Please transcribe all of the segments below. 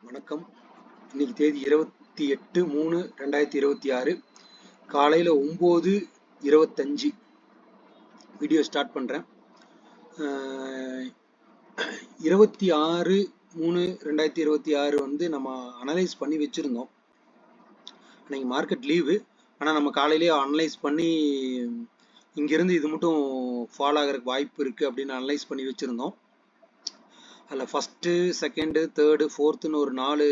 வணக்கம். இன்னைக்கு தேதி 28/3/2026 காலையில் 9:25 வீடியோ ஸ்டார்ட் பண்ணுறேன். 26/3/2026 வந்து நம்ம அனலைஸ் பண்ணி வச்சுருந்தோம். அன்றைக்கி மார்க்கெட் லீவு, ஆனால் நம்ம காலையிலேயே அனலைஸ் பண்ணி இங்கேருந்து இது மட்டும் ஃபாலோ ஆகிறதுக்கு வாய்ப்பு இருக்குது அப்படின்னு அனலைஸ் பண்ணி வச்சுருந்தோம். அதில் ஃபஸ்ட்டு, செகண்டு, தேர்டு, ஃபோர்த்துன்னு ஒரு 4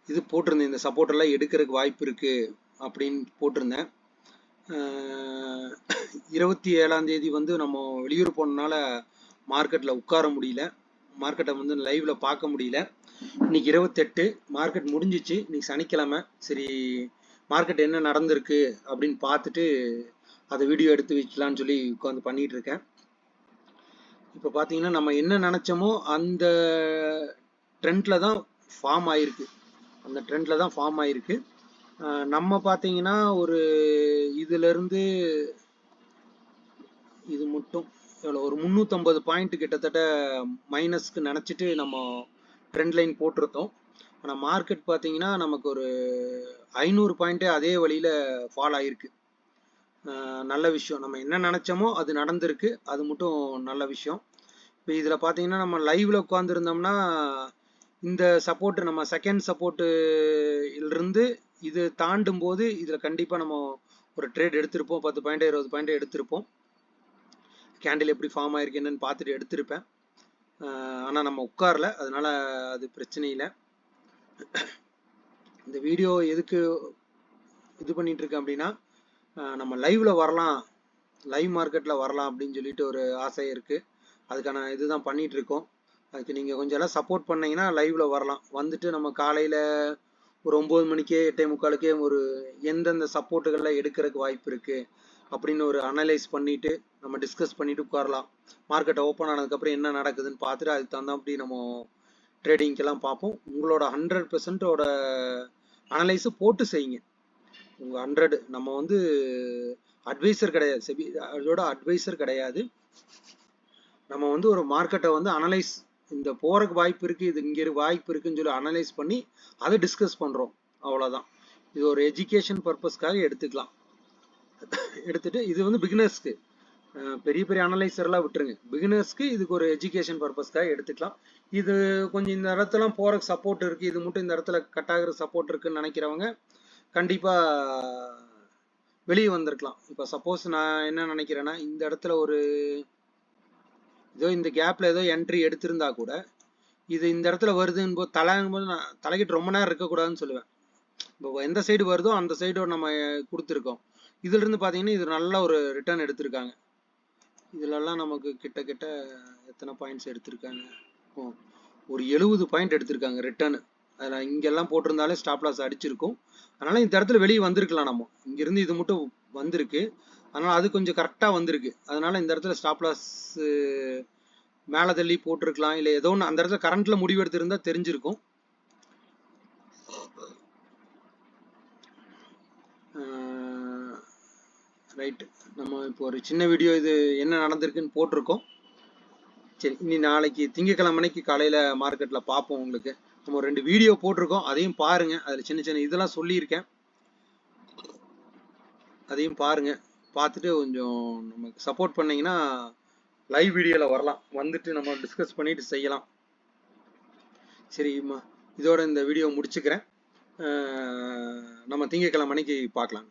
இது போட்டிருந்தேன். இந்த சப்போர்ட்டெல்லாம் எடுக்கிறதுக்கு வாய்ப்பு இருக்குது அப்படின்னு போட்டிருந்தேன். 27ஆம் தேதி வந்து நம்ம வெளியூர் போனதுனால மார்க்கெட்டில் உட்கார முடியல, மார்க்கெட்டை வந்து லைவில் பார்க்க முடியல. இன்னைக்கு 28 மார்க்கெட் முடிஞ்சிச்சு. இன்னைக்கு சனிக்கிழமை. சரி, மார்க்கெட் என்ன நடந்திருக்கு அப்படின்னு பார்த்துட்டு அதை வீடியோ எடுத்து வைக்கலான்னு சொல்லி உட்காந்து பண்ணிகிட்டு இருக்கேன். இப்போ பார்த்தீங்கன்னா நம்ம என்ன நினச்சோமோ அந்த ட்ரெண்டில் தான் ஃபார்ம் ஆகிருக்கு. நம்ம பார்த்தீங்கன்னா ஒரு இதிலிருந்து இது மட்டும் எவ்வளோ ஒரு 350 பாயிண்ட் கிட்டத்தட்ட மைனஸ்க்கு நினச்சிட்டு நம்ம ட்ரெண்ட் லைன் போட்டிருந்தோம். ஆனால் மார்க்கெட் பார்த்தீங்கன்னா நமக்கு ஒரு 500 பாயிண்ட்டே அதே வழியில் ஃபால் ஆகிருக்கு. நல்ல விஷயம். நம்ம என்ன நினச்சோமோ அது நடந்திருக்கு, அது மட்டும் நல்ல விஷயம். இப்போ இதில் பார்த்தீங்கன்னா நம்ம லைவில் உட்காந்துருந்தோம்னா இந்த சப்போர்ட்டு, நம்ம செகண்ட் சப்போர்ட்டுலேருந்து இது தாண்டும் போது இதில் கண்டிப்பாக நம்ம ஒரு ட்ரேட் எடுத்திருப்போம். 10 பாயிண்ட் 20 பாயிண்ட் எடுத்திருப்போம். கேண்டில் எப்படி ஃபார்ம் ஆகிருக்கு என்னன்னு பார்த்துட்டு எடுத்திருப்பேன். ஆனால் நம்ம உட்காரல, அதனால அது பிரச்சனை இல்லை. இந்த வீடியோ எதுக்கு இது பண்ணிட்டு இருக்கேன் அப்படின்னா, நம்ம லைவ்ல வரலாம், லைவ் மார்க்கெட்டில் வரலாம் அப்படின்னு சொல்லிட்டு ஒரு ஆசை இருக்குது. அதுக்கான இதுதான் பண்ணிட்டு இருக்கோம். அதுக்கு நீங்கள் கொஞ்சம் எல்லாம் சப்போர்ட் பண்ணீங்கன்னா லைவ்ல வரலாம். வந்துட்டு நம்ம காலையில் ஒரு 9 மணிக்கே 8:45 ஒரு எந்தெந்த சப்போர்ட்டுகளில் எடுக்கிறதுக்கு வாய்ப்பு இருக்குது அப்படின்னு ஒரு அனலைஸ் பண்ணிவிட்டு நம்ம டிஸ்கஸ் பண்ணிவிட்டு உட்காரலாம். மார்க்கெட்டை ஓப்பன் ஆனதுக்கப்புறம் என்ன நடக்குதுன்னு பார்த்துட்டு அதுக்கு தகுந்தாப்படி நம்ம ட்ரேடிங்கெல்லாம் பார்ப்போம். உங்களோட 100% அனலைஸு போட்டு செய்யுங்க. உங்கள் 100, நம்ம வந்து அட்வைசர் கிடையாது, செபி அதோட அட்வைசர் கிடையாது. நம்ம வந்து ஒரு மார்க்கெட்டை வந்து அனலைஸ், இந்த போகிறக்கு வாய்ப்பு இருக்குது, இது இங்கே வாய்ப்பு இருக்குன்னு சொல்லி அனலைஸ் பண்ணி அதை டிஸ்கஸ் பண்ணுறோம், அவ்வளோதான். இது ஒரு எஜுகேஷன் பர்பஸ்க்காக எடுத்துக்கலாம். எடுத்துட்டு இது வந்து பிகினர்ஸ்க்கு, பெரிய பெரிய அனலைசர்லாம் விட்டுருங்க. பிகினர்ஸ்க்கு இதுக்கு ஒரு எஜுகேஷன் பர்பஸ்க்காக எடுத்துக்கலாம். இது கொஞ்சம் இந்த இடத்துலாம் போகிறக்கு சப்போர்ட் இருக்குது, இது மட்டும் இந்த இடத்துல கட் ஆகிற சப்போர்ட் இருக்குன்னு நினைக்கிறவங்க கண்டிப்பாக வெளியே வந்திருக்கலாம். இப்போ சப்போஸ் நான் என்ன நினைக்கிறேன்னா, இந்த இடத்துல ஒரு ஏதோ இந்த கேப்பில் ஏதோ என்ட்ரி எடுத்திருந்தா கூட இது இந்த இடத்துல வருதுன்னு போது தலைங்கும்போது நான் தலைக்கிட்டு ரொம்ப நேரம் இருக்கக்கூடாதுன்னு சொல்லுவேன். இப்போ எந்த சைடு வருதோ அந்த சைடோட நம்ம கொடுத்துருக்கோம். இதிலிருந்து பார்த்தீங்கன்னா இது நல்ல ஒரு ரிட்டர்ன் எடுத்திருக்காங்க. இதிலெல்லாம் நமக்கு கிட்ட எத்தனை பாயிண்ட்ஸ் எடுத்திருக்காங்க, ஒரு 70 பாயிண்ட் எடுத்திருக்காங்க ரிட்டர்னு. அதில் இங்கெல்லாம் போட்டிருந்தாலே ஸ்டாப் லாஸ் அடிச்சிருக்கும். அதனால் இந்த இடத்துல வெளியே வந்திருக்கலாம். நம்ம இங்கேருந்து இது மட்டும் வந்திருக்கு, அதனால் அது கொஞ்சம் கரெக்டாக வந்திருக்கு. அதனால் இந்த இடத்துல ஸ்டாப் லாஸ் மேலே தள்ளி போட்டிருக்கலாம், இல்லை ஏதோ ஒன்று அந்த இடத்துல கரண்ட்டில் முடிவு எடுத்திருந்தால் தெரிஞ்சிருக்கும். ரைட்டு, நம்ம இப்போ ஒரு சின்ன வீடியோ இது என்ன நடந்திருக்குன்னு போட்டிருக்கோம். சரி, இனி நாளைக்கு திங்கக்கிழமைக்கு காலையில் மார்க்கெட்டில் பார்ப்போம். உங்களுக்கு நம்ம 2 வீடியோ போட்டிருக்கோம், அதையும் பாருங்கள். அதில் சின்ன சின்ன இதெல்லாம் சொல்லியிருக்கேன், அதையும் பாருங்கள். பார்த்துட்டு கொஞ்சம் நமக்கு சப்போர்ட் பண்ணிங்கன்னா லைவ் வீடியோவில் வரலாம், வந்துட்டு நம்ம டிஸ்கஸ் பண்ணிட்டு செய்யலாம். சரிம்மா, இதோட இந்த வீடியோ முடிச்சுக்கிறேன். நம்ம திங்கக்கிழமைக்கு பார்க்கலாம்.